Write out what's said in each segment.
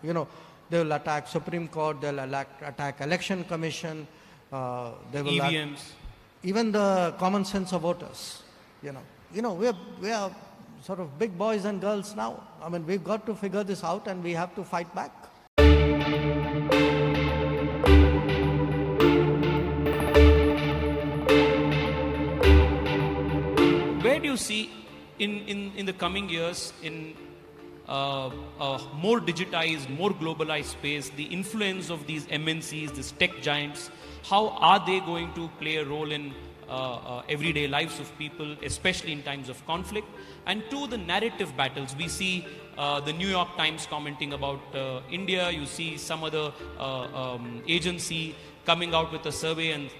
they will attack Supreme Court, they'll attack Election Commission, they will EVMs. Even the common sense of voters. We are sort of big boys and girls now. I mean, we've got to figure this out and we have to fight back. Where do you see in the coming years in a more digitized, more globalized space, the influence of these MNCs, these tech giants? How are they going to play a role in everyday lives of people, especially in times of conflict? And two, the narrative battles. We see the New York Times commenting about India. You see some other agency coming out with a survey and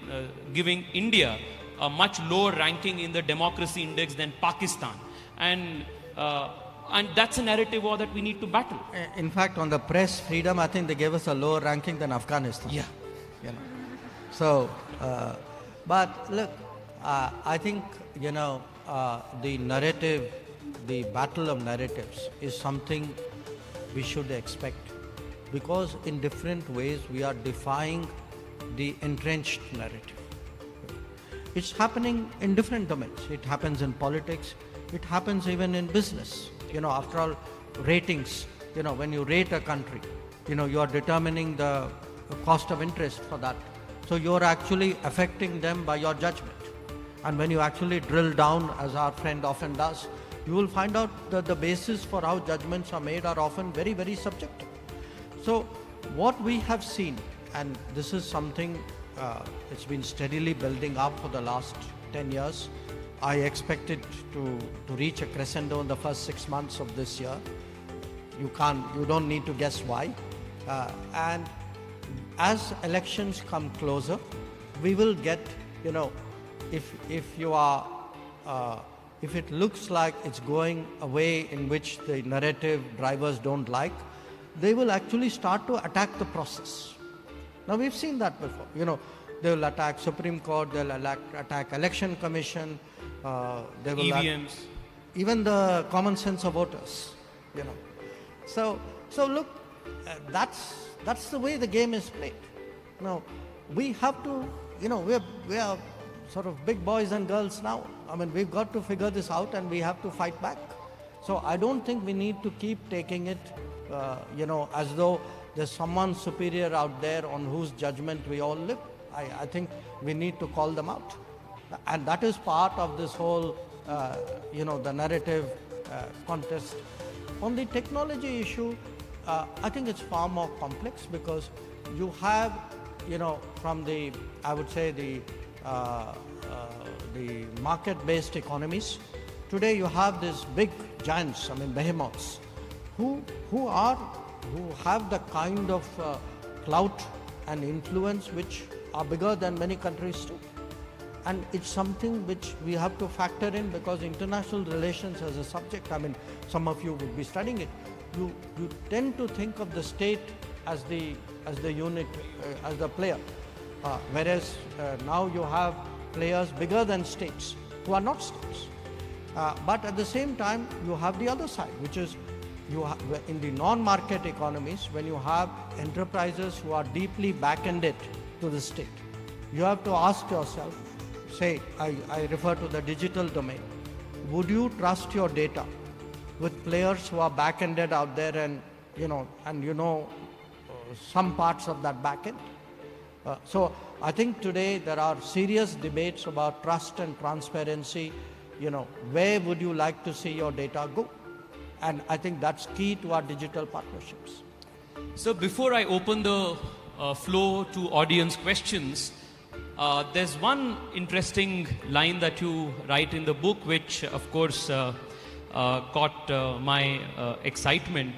giving India a much lower ranking in the democracy index than Pakistan. And that's a narrative war that we need to battle. In fact, on the press freedom, I think they gave us a lower ranking than Afghanistan. Yeah. So, but look, I think, the narrative, the battle of narratives is something we should expect, because in different ways we are defying the entrenched narrative. It's happening in different domains. It happens in politics. It happens even in business. After all, ratings, when you rate a country, you are determining the cost of interest for that. So you're actually affecting them by your judgment. And when you actually drill down, as our friend often does, you will find out that the basis for how judgments are made are often very, very subjective. So what we have seen, and this is something it's been steadily building up for the last 10 years. I expect it to reach a crescendo in the first 6 months of this year. You don't need to guess why. And as elections come closer, we will get, if it looks like it's going a way in which the narrative drivers don't like, they will actually start to attack the process. Now, we've seen that before. They will attack Supreme Court, they'll attack Election Commission, they will EVMs. Even the common sense of voters. So look, that's the way the game is played. Now, we have to, we are sort of big boys and girls now. I mean, we've got to figure this out and we have to fight back. So I don't think we need to keep taking it, as though there's someone superior out there on whose judgment we all live. I think we need to call them out. And that is part of this whole, the narrative contest. On the technology issue, I think it's far more complex, because you have, from the, I would say, the market-based economies. Today you have these big giants, behemoths, who have the kind of clout and influence which are bigger than many countries too. And it's something which we have to factor in, because international relations as a subject, some of you would be studying it, you tend to think of the state as the unit, as the player, whereas now you have players bigger than states who are not states. But at the same time, you have the other side, which is in the non-market economies, when you have enterprises who are deeply back-ended to the state, you have to ask yourself, say, I refer to the digital domain, would you trust your data with players who are back-ended out there and some parts of that back-end? So I think today there are serious debates about trust and transparency. Where would you like to see your data go? And I think that's key to our digital partnerships. So before I open the floor to audience questions, there's one interesting line that you write in the book, which of course caught my excitement.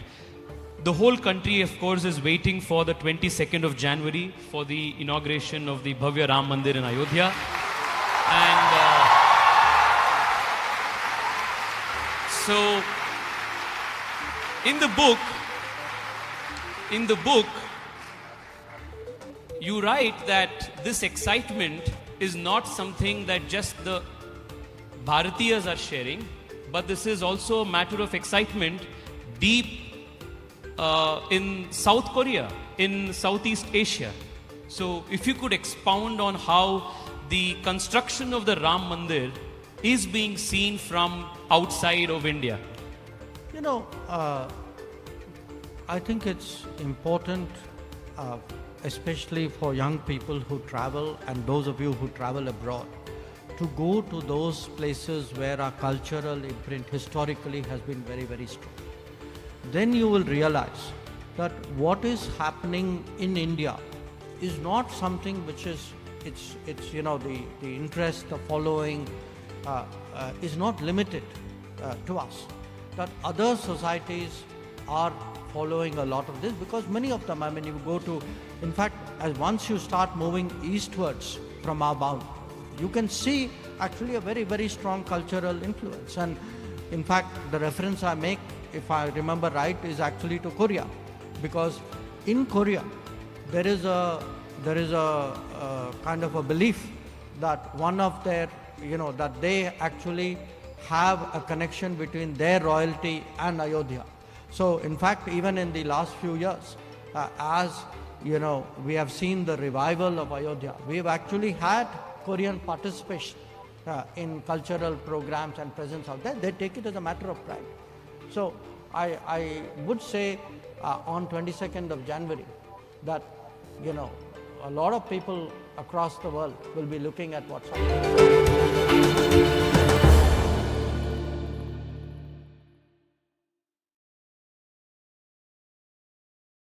The whole country, of course, is waiting for the 22nd of January for the inauguration of the Bhavya Ram Mandir in Ayodhya. And so in the book, you write that this excitement is not something that just the Bharatiyas are sharing, but this is also a matter of excitement deep in South Korea, in Southeast Asia. So if you could expound on how the construction of the Ram Mandir is being seen from outside of India. You know, I think it's important, especially for young people who travel and those of you who travel abroad, to go to those places where our cultural imprint historically has been very, very strong. Then you will realize that what is happening in India is not something which is, it's you know, the interest, the following is not limited to us. That other societies are following a lot of this, because many of them, I mean, you go to, in fact, as once you start moving eastwards from our bound, you can see actually a very, very strong cultural influence. And in fact, the reference I make, if I remember right, is actually to Korea, because in Korea there is a kind of a belief that one of their, you know, that they actually have a connection between their royalty and Ayodhya. So in fact, even in the last few years, as you know, we have seen the revival of Ayodhya. We have actually had Korean participation in cultural programs and presence out there. They take it as a matter of pride. So I would say on 22nd of January that, you know, a lot of people across the world will be looking at what's happening.